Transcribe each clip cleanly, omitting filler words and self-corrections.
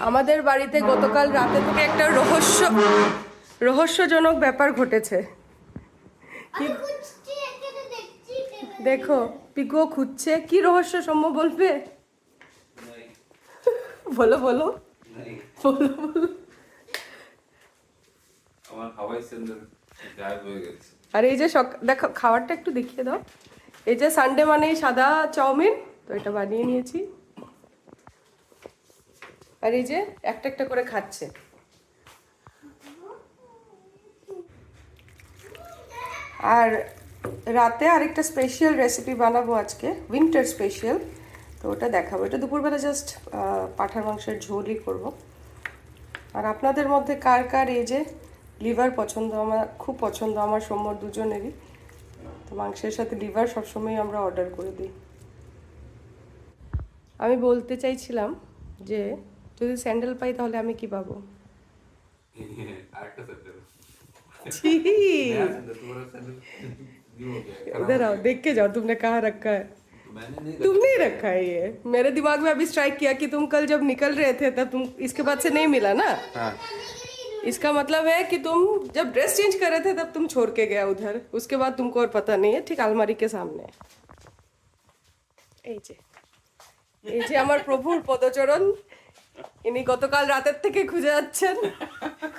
আমাদের বাড়িতে গতকাল রাতে থেকে একটা রহস্যজনক ব্যাপার ঘটেছে। দেখো পিকুও খুঁজছে, কি রহস্য সম্ভব বলবে? বলো বলো বলো বলো। আর এই যে দেখো খাবারটা একটু দেখিয়ে দাও। এই যে সানডে মানেই সাদা চাউমিন, তো এটা বানিয়ে নিয়েছি। আর এই যে একটা একটা করে খাচ্ছে। আর রাতে আরেকটা স্পেশাল রেসিপি বানাবো আজকে, উইন্টার স্পেশাল, তো ওটা দেখাবো। এটা দুপুরবেলা জাস্ট পাঁঠার মাংসের ঝোলই করব। আর আপনাদের মধ্যে কার কার এই যে লিভার পছন্দ? আমার খুব পছন্দ, আমার সৌম্যর দুজনেরই। তো মাংসের সাথে লিভার সবসময় আমরা অর্ডার করে দিই। আমি বলতে চাইছিলাম যে যদি স্যান্ডেল পাই তাহলে আমি কি পাবো? इधर आओ, देख के जाओ तुमने कहाँ रखा है। तुमने ही रखा है ये। मेरे दिमाग में अभी स्ट्राइक किया कि तुम कल जब निकल रहे थे तब तुम इसके बाद से नहीं मिला ना। हाँ। इसका मतलब है कि तुम जब ड्रेस चेंज कर रहे थे तब तुम छोड़ के गया उधर, उसके बाद तुमको और पता नहीं है। ठीक अलमारी के सामने এই যে আমার প্রভুর পদচরণ, ইনি গতকাল রাতের থেকে খুঁজে যাচ্ছেন,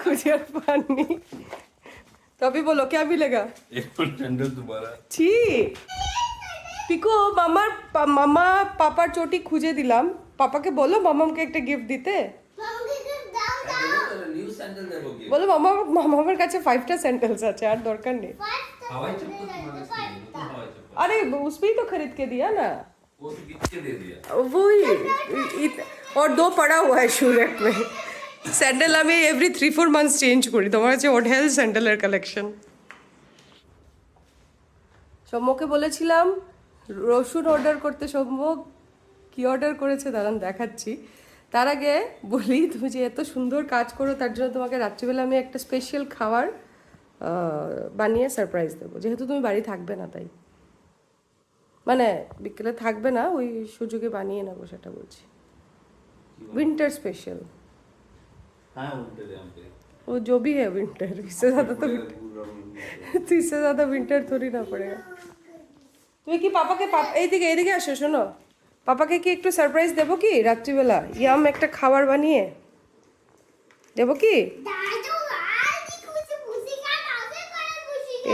খুঁজে আর পাননি। तो अभी बोलो क्या मिलेगा? एक सैंडल दोबारा। छी पिको, मामा पापार चोटी खुঁজে দিলাম। পাপাকে বলো মামাকে একটা গিফট দিতে। বলো মামার কাছে 5টা স্যান্ডেলস আছে, আর দরকার নেই। हवाई चप्पल तुम्हारे से नहीं, तो हवाई चप्पल। अरे उसमें ही तो खरीद के दिया ना, वो तो किस के दे दिया? वही। और 2 पड़ा हुआ है शू रैक में। স্যান্ডেল আমি এভরি 3-4 মান্থস চেঞ্জ করি। তোমার কাছে ওঢেল স্যান্ডেলের কালেকশন। সৌম্যকে বলেছিলাম রসুন অর্ডার করতে, সৌম্য কি অর্ডার করেছে দাঁড়ান দেখাচ্ছি। তার আগে বলি, তুমি যে এত সুন্দর কাজ করো তার জন্য তোমাকে রাত্রিবেলা আমি একটা স্পেশাল খাবার বানিয়ে সারপ্রাইজ দেবো, যেহেতু তুমি বাড়ি থাকবে না, তাই মানে বিকেলে থাকবে না, ওই সুযোগে বানিয়ে নেবো, সেটা বলছি। Winter special. हाँ विंटर है हम पे। वो जो भी है विंटर, इससे ज़्यादा तो इससे ज़्यादा विंटर थोड़ी ना पड़ेगा। তুমি কি পাপাকে এইদিকে আসো, শোনো, পাপাকে কি একটু সারপ্রাইজ দেবো কি রাত্রিবেলা? ইয়াম একটা খাবার বানিয়ে দেবো কি?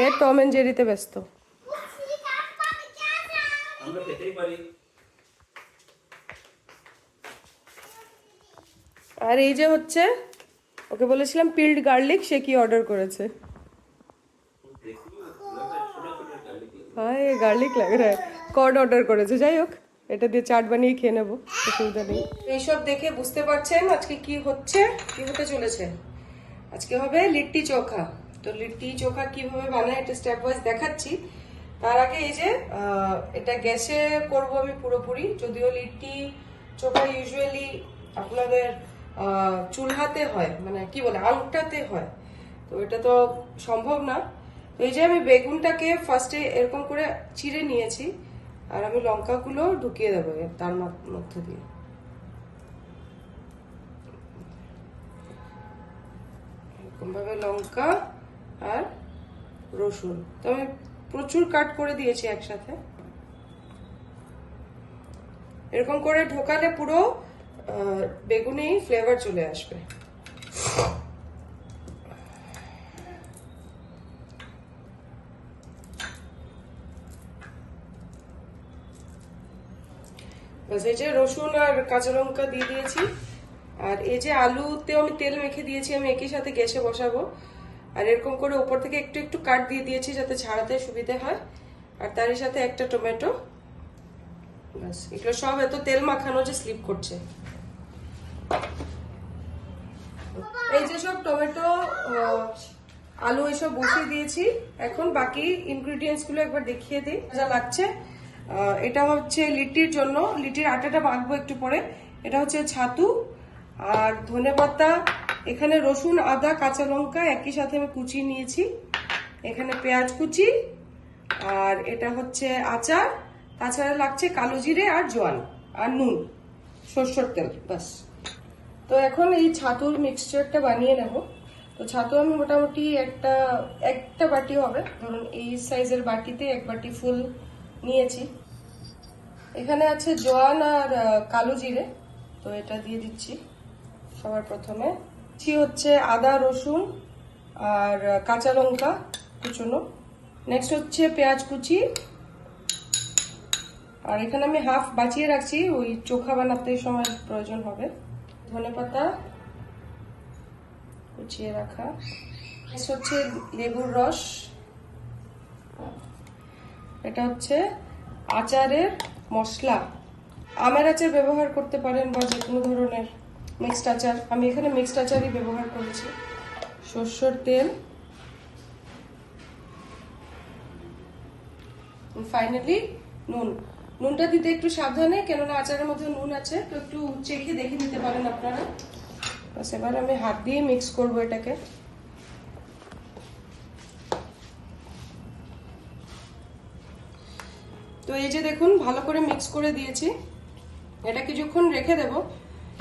এ টম এন্ড জেরিতে ব্যস্ত। আমরা পেতেই পারি। আর এই যে হচ্ছে, ওকে বলেছিলাম পিল্ড গার্লিক, সে কি অর্ডার করেছে? হ্যাঁ গার্লিক লাগ রা হ্যায়, কর্ন অর্ডার করেছে। যাই হোক, এটা দিয়ে চাট বানিয়ে খেয়ে নেবো, অসুবিধা নেই। এইসব দেখে বুঝতে পারছেন আজকে কি হতে চলেছে। আজকে হবে লিট্টি চোখা। তো লিট্টি চোখা কিভাবে বানায় এটা স্টেপ ওয়াইজ দেখাচ্ছি। তার আগে এই যে এটা গ্যাসে করব আমি পুরোপুরি, যদিও লিট্টি চোখা ইউজুয়ালি আপনাদের চুলহাতে হয়, মানে কি বলে আংটাতে হয়, তো এটা তো সম্ভব না। তো এই যে আমি বেগুনটাকে ফার্স্টে এরকম করে চিড়ে নিয়েছি, আর আমি লঙ্কাগুলো ঢুকিয়ে দেবো তার মধ্যে দিয়ে। এরকম ভাবে লঙ্কা আর রসুন তো আমি প্রচুর কাট করে দিয়েছি একসাথে। এরকম করে ঢোকালে পুরো বেগুনেই ফ্লেভার চলে আসবে। এই যে রসুন আর কাঁচা লঙ্কা দিয়ে দিয়েছি, আর এই যে আলুতেও আমি তেল মেখে দিয়েছি, আমি একই সাথে গ্যাসে বসাবো। আর এরকম করে উপর থেকে একটু একটু কাট দিয়ে দিয়েছি যাতে ছাড়াতে সুবিধা হয়। আর তারই সাথে একটা টমেটো, বাস। এগুলো সব এত তেল মাখানো যে স্লিপ করছে। এই যে সব টমেটো আলু এসব বসিয়ে দিয়েছি। এখন বাকি ইনগ্রেডিয়েন্টস গুলো একবার দেখিয়ে দিই যা লাগছে। এটা হচ্ছে লিট্টির জন্য, লিট্টির আটাটা মাখবো একটু পরে। এটা হচ্ছে ছাতু আর ধনেপাতা, এখানে রসুন আদা কাঁচা লঙ্কা একই সাথে আমি কুচি নিয়েছি, এখানে পেঁয়াজ কুচি, আর এটা হচ্ছে আচার, তাছাড়া লাগছে কালো জিরে আর জোয়ান আর নুন। সরষের তেল, বাস। তো এখন এই ছাতুর মিক্সচারটা বানিয়ে নেব। তো ছাতু আমি মোটামুটি একটা বাটি হবে, ধরুন এই সাইজের বাটিতে এক বাটি ফুল নিয়েছি। এখানে আছে জোয়ান আর কালো জিরে, তো এটা দিয়ে দিচ্ছি সবার প্রথমে। হচ্ছে আদা রসুন আর কাঁচা লঙ্কা কুচনো। নেক্সট হচ্ছে পেঁয়াজ কুচি, আর এখানে আমি হাফ বাঁচিয়ে রাখছি, ওই চোখা বানাতে সময় প্রয়োজন হবে। ধনেপাতা কুচিয়ে রাখা। নেক্সট হচ্ছে লেবুর রস, এটা হচ্ছে আচারের মশলা। আমের আচার ব্যবহার করতে পারেন বা যে কোনো ধরনের মিক্সড আচার, আমি এখানে মিক্সড আচারই ব্যবহার করেছি। সরষের তেল, ফাইনালি নুন। নুনটা দিতে একটু সাবধানে, কেননা আচারের মধ্যে নুন আছে, তো একটু চেখে দেখে দিতে পারেন আপনারা। বাস এবার আমি হাত দিয়ে মিক্স করবো এটাকে। তো এই যে দেখুন ভালো করে মিক্স করে দিয়েছি। এটা কিছুক্ষণ রেখে দেব,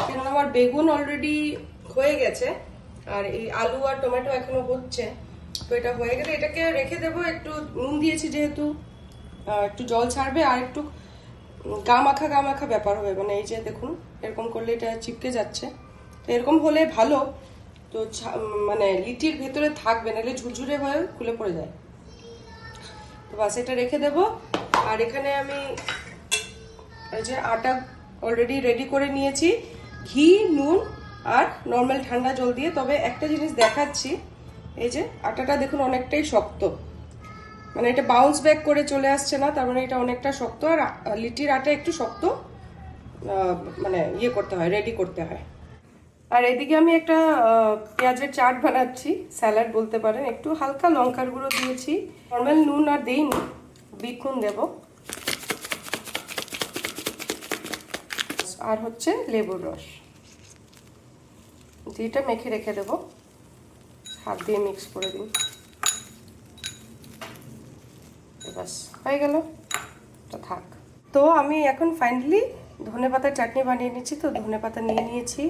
কেননা আমার বেগুন অলরেডি হয়ে গেছে আর এই আলু আর টমেটো এখনো হচ্ছে। তো এটা হয়ে গেলে এটাকে রেখে দেব। একটু নুন দিয়েছি যেহেতু, একটু জল ছাড়বে আর একটু গা মাখা ব্যাপার হবে। মানে এই যে দেখুন এরকম করলে এটা চিপকে যাচ্ছে, তো এরকম হলে ভালো। তো মানে লিটির ভেতরে থাকবে, নাহলে ঝুরঝুরে হয়ে খুলে পড়ে যায়। তো বাস এটা রেখে দেব। আর এখানে আমি এই যে আটা অলরেডি রেডি করে নিয়েছি, ঘি, নুন আর নর্মাল ঠান্ডা জল দিয়ে। তবে একটা জিনিস দেখাচ্ছি, এই যে আটাটা দেখুন অনেকটাই শক্ত, মানে এটা বাউন্স ব্যাক করে চলে আসছে না, তার মানে এটা অনেকটা শক্ত। আর লিটির আটা একটু শক্ত, মানে ইয়ে করতে হয়, রেডি করতে হয়। আর এদিকে আমি একটা পেঁয়াজের চাট বানাচ্ছি, স্যালাড বলতে পারেন। একটু হালকা লঙ্কার গুঁড়ো দিয়েছি, নর্মাল নুন আর দেইনি, বিটনুন দেব। আর হচ্ছে লেবুর রস, যেটা মেখে রেখে দেব। হাত দিয়ে মিক্স করে দিন, বাস হয়ে গেল, তো থাক। তো আমি এখন ফাইনালি ধনেপাতার চাটনি বানিয়ে নিচ্ছি। তো ধনেপাতা নিয়ে নিয়েছি,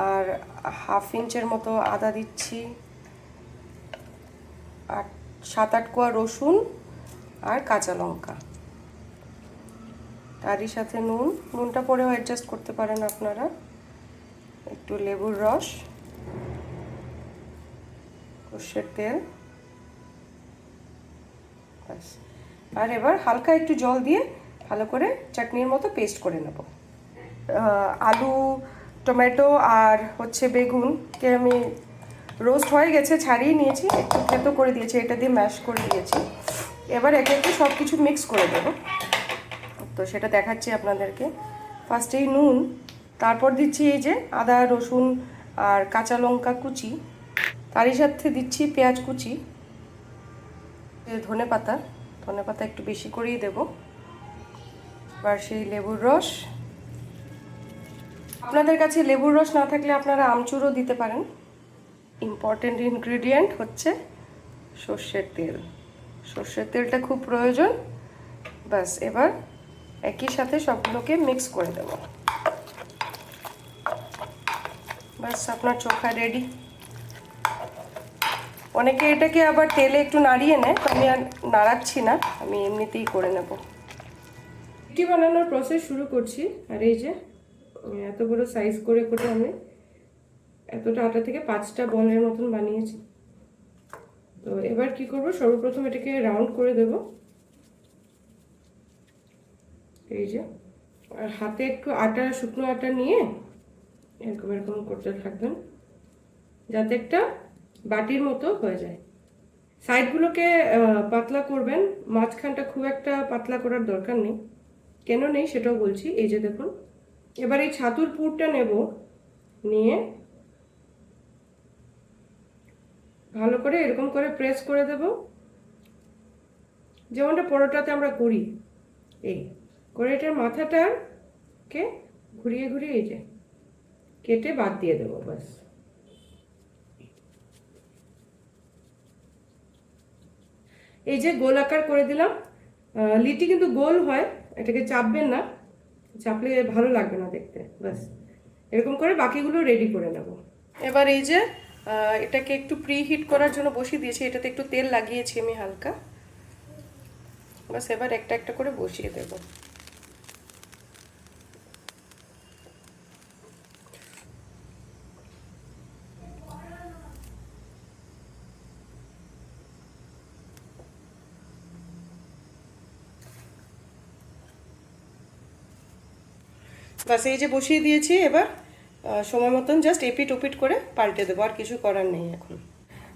আর 1/2 ইঞ্চের মতো আদা দিচ্ছি, আর 7-8 কোয়া রসুন আর কাঁচা লঙ্কা, তারই সাথে নুনটা পরেও অ্যাডজাস্ট করতে পারেন আপনারা। একটু লেবুর রস, সরষের তেল, ব্যাস। আর এবার হালকা একটু জল দিয়ে ভালো করে চাটনির মতো পেস্ট করে নেব। আলু, টমেটো আর হচ্ছে বেগুনকে আমি রোস্ট হয়ে গেছে, ছাড়িয়ে নিয়েছি, একটু থেতো করে দিয়েছি, এটা দিয়ে ম্যাশ করে দিয়েছি। এবার একে একে সব কিছু মিক্স করে দেব। তো সেটা দেখাচ্ছি আপনাদেরকে। ফার্স্টেই নুন, তারপর দিচ্ছি এই যে আদা রসুন আর কাঁচা লঙ্কা কুচি, তারই সাথে দিচ্ছি পেঁয়াজ কুচি, ধনেপাতা একটু বেশি করেই দেব। এবার সেই লেবুর রস, আপনাদের কাছে লেবুর রস না থাকলে আপনারা আমচুরও দিতে পারেন। ইম্পর্টেন্ট ইনগ্রেডিয়েন্ট হচ্ছে সর্ষের তেল, সর্ষের তেলটা খুব প্রয়োজন। ব্যাস এবার একই সাথে সবগুলোকে মিক্স করে দেব। ব্যাস আপনার চোখা রেডি। অনেকে এটাকে আবার তেলে একটু নাড়িয়ে নেয়, তো আমি আর নাড়াচ্ছি না, আমি এমনিতেই করে নেব। রুটি বানানোর প্রসেস শুরু করছি। আর এই যে এত বড় সাইজ করে করে আমি এতটা আটা থেকে 5টা বলের মতন বানিয়েছি। তো এবার কি করব, সর্বপ্রথম এটাকে রাউন্ড করে দেব, এই যে। আর হাতে একটু আটা, শুকনো আটা নিয়ে এরকম এরকম করতে থাকবেন, যাতে একটা বাটির মতো হয়ে যায়। সাইডগুলোকে পাতলা করবেন, মাঝখানটা খুব একটা পাতলা করার দরকার নেই। কেন নেই সেটাও বলছি। এই যে দেখুন, এবার এই ছাতুর পুরটা নেব, নিয়ে ভালো করে এরকম করে প্রেস করে দেব, যেমনটা পরোটাতে আমরা করি। এই করে এটার মাথাটাকে ঘুরিয়ে ঘুরিয়ে এই যে কেটে বাদ দিয়ে দেবো, ব্যাস। এই যে গোল আকার করে দিলাম। লিটি কিন্তু গোল হয়, এটাকে চাপবেন না, চাপলে ভালো লাগবে না দেখতে। ব্যাস এরকম করে বাকিগুলো রেডি করে নেব। এবার এই যে এটাকে একটু প্রি হিট করার জন্য বসিয়ে দিয়েছি, এটাতে একটু তেল লাগিয়েছি আমি হালকা। বাস এবার একটা একটা করে বসিয়ে দেব। বাস এই যে বসিয়ে দিয়েছি, এবার সময় মতন জাস্ট এপিট ওপিট করে পাল্টে দেবো, আর কিছু করার নেই এখন।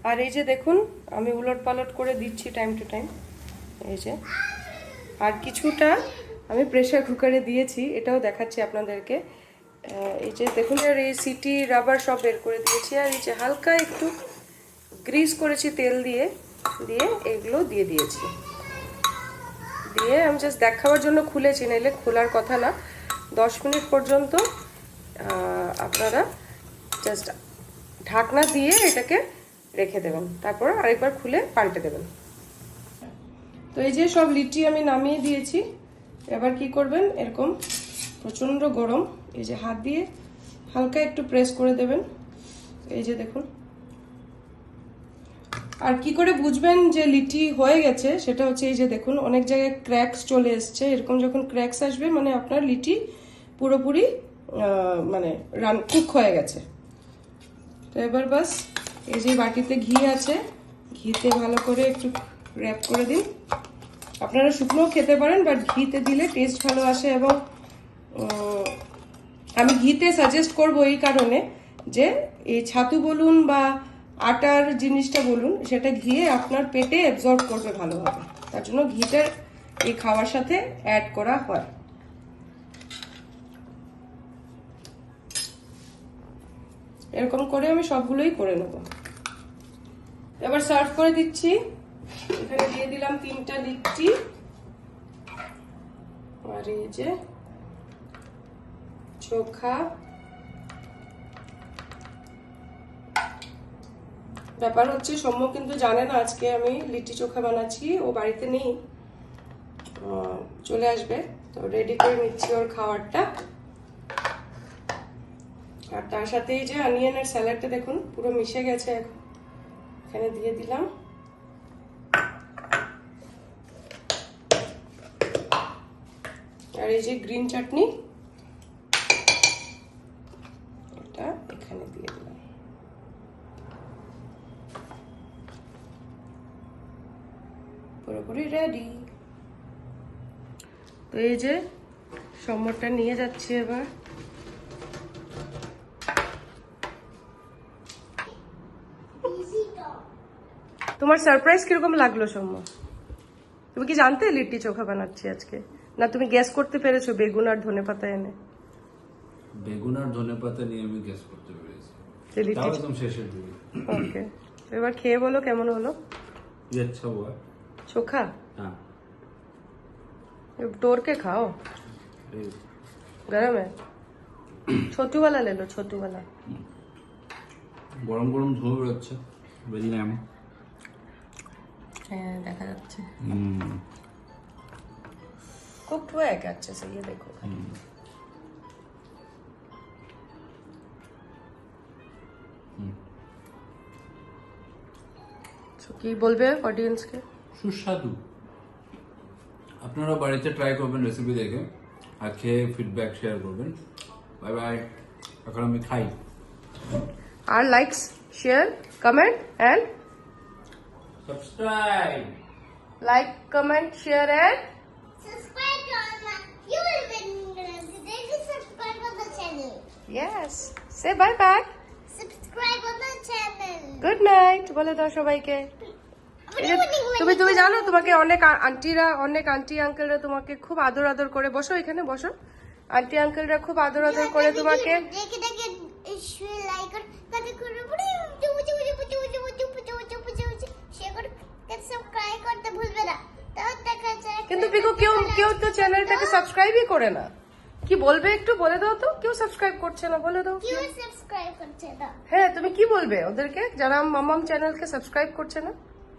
আর এই যে দেখুন আমি উলট পালট করে দিচ্ছি টাইম টু টাইম, এই যে। আর কিছুটা আমি প্রেসার কুকারে দিয়েছি, এটাও দেখাচ্ছি আপনাদেরকে। এই যে দেখুন, আর এই সিটি রাবার সব বের করে দিয়েছি। আর এই যে হালকা একটু গ্রিস করেছি তেল দিয়ে, এগুলো দিয়ে দিয়েছি। দিয়ে আমি জাস্ট দেখাবার জন্য খুলেছি, নাইলে খোলার কথা না। 10 মিনিট পর্যন্ত আপনারা জাস্ট ঢাকনা দিয়ে এটাকে রেখে দেবেন, তারপর আরেকবার খুলে পাল্টে দেবেন। তো এই যে সব লিচি আমি নামিয়ে দিয়েছি। এবার কি করবেন, এরকম প্রচণ্ড গরম, এই যে হাত দিয়ে হালকা একটু প্রেস করে দেবেন, এই যে দেখুন। আর কি করে বুঝবেন যে লিচি হয়ে গেছে, সেটা হচ্ছে এই যে দেখুন অনেক জায়গায় ক্র্যাকস চলে এসছে। এরকম যখন ক্র্যাকস আসবে মানে আপনার লিচি পুরোপুরি মানে কুক হয়ে গেছে। তো এবার বাস এই যে বাটিতে ঘি আছে, ঘিতে ভালো করে একটু র্যাপ করে দিন। আপনারা শুকনো খেতে পারেন, বাট ঘিতে দিলে টেস্ট ভালো আসে। এবং আমি ঘিতে সাজেস্ট করব এই কারণে যে এই ছাতু বলুন বা আটার জিনিসটা বলুন, সেটা ঘিয়ে আপনার পেটে অ্যাবজর্ব করবে ভালোভাবে, তার জন্য ঘিটা এই খাওয়ার সাথে অ্যাড করা হয়। এরকম করে আমি সবগুলোই করে নেব। এবার সার্ভ করে দিচ্ছি। এখানে দিয়ে দিলাম 3টা লিচি, আর এই যে চোখা। ব্যাপার হচ্ছে সৌম্য কিন্তু জানে না আজকে আমি লিট্টি চোখা বানাচ্ছি, ও বাড়িতে নেই, চলে আসবে, তো রেডি করে নিচ্ছি ওর খাবারটা। আর তার সাথে এই যে অনিয়নের স্যালাডটা দেখুন পুরো মিশে গেছে, এখানে দিয়ে দিলাম। আর এই যে গ্রিন চাটনি, এটা এখানে দিয়ে দিলাম। পুরোপুরি রেডি। তো এই যে সম্মরটা নিয়ে যাচ্ছি এবার। তোমার সারপ্রাইজ কিরকম লাগলো সৌম্য? তুমি কি জানতে লিট্টি চোখা বানাচ্ছি আজকে, না তুমি গ্যাস করতে পেরেছো বেগুন আর ধনেপাতা এনে? বেগুন আর ধনেপাতা নিয়ে আমি গেস করতে পেরেছি, যে লিট্টি তাও একদম শেষের দিকে। ওকে, এবার খেয়ে বলো কেমন হলো। ये अच्छा हुआ। चोखा हाँ, तोड़ के खाओ, अरे गरम है। छोटू वाला ले लो, छोटू वाला। গরম গরম ধোঁয়া বেরোচ্ছে, বেরিলাম। হ্যাঁ দেখা যাচ্ছে, कुक्ड हुआ है क्या अच्छे से, ये देखो। কি বলবে অডিয়েন্সকে? সুস্বাদু। আপনারা বাড়িতে ট্রাই করবেন রেসিপি দেখে, আর খেয়ে ফিডব্যাক শেয়ার করবেন। বাই বাই, এখন আমি খাই। আর likes, share, comment and subscribe. Like, comment, share and Subscribe to our you will be subscribe on the channel. yes, say bye bye, Subscribe on the channel. Good night বলে দাও সবাইকে। তুমি জানো তোমাকে অনেক আন্টিরা, অনেক আন্টি আঙ্কেলরা তোমাকে খুব আদর আদর করে, বসো এখানে বসো, আন্টি আঙ্কেলরা খুব আদর আদর করে তোমাকে। দেখে দেখে লাইক আর তাতে করে শেয়ার সাবস্ক্রাইব করতে ভুলবে না। তাও দেখা যায় কিন্তু পিকু কেউ তো চ্যানেলটাকে সাবস্ক্রাইবই করে না। কি বলবে একটু বলে দাও তো, কেউ সাবস্ক্রাইব করছে না, বলে দাও। কেউ সাবস্ক্রাইব করছে না। হ্যাঁ তুমি কি বলবে ওদেরকে যারা মামাম চ্যানেলকে সাবস্ক্রাইব করছে না?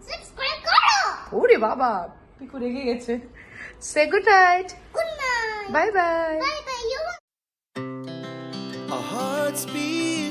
সাবস্ক্রাইব করো। ওরে বাবা, পিকু রেগে গেছে। Say good night, Good night. Bye bye. Bye bye. You Our hearts beat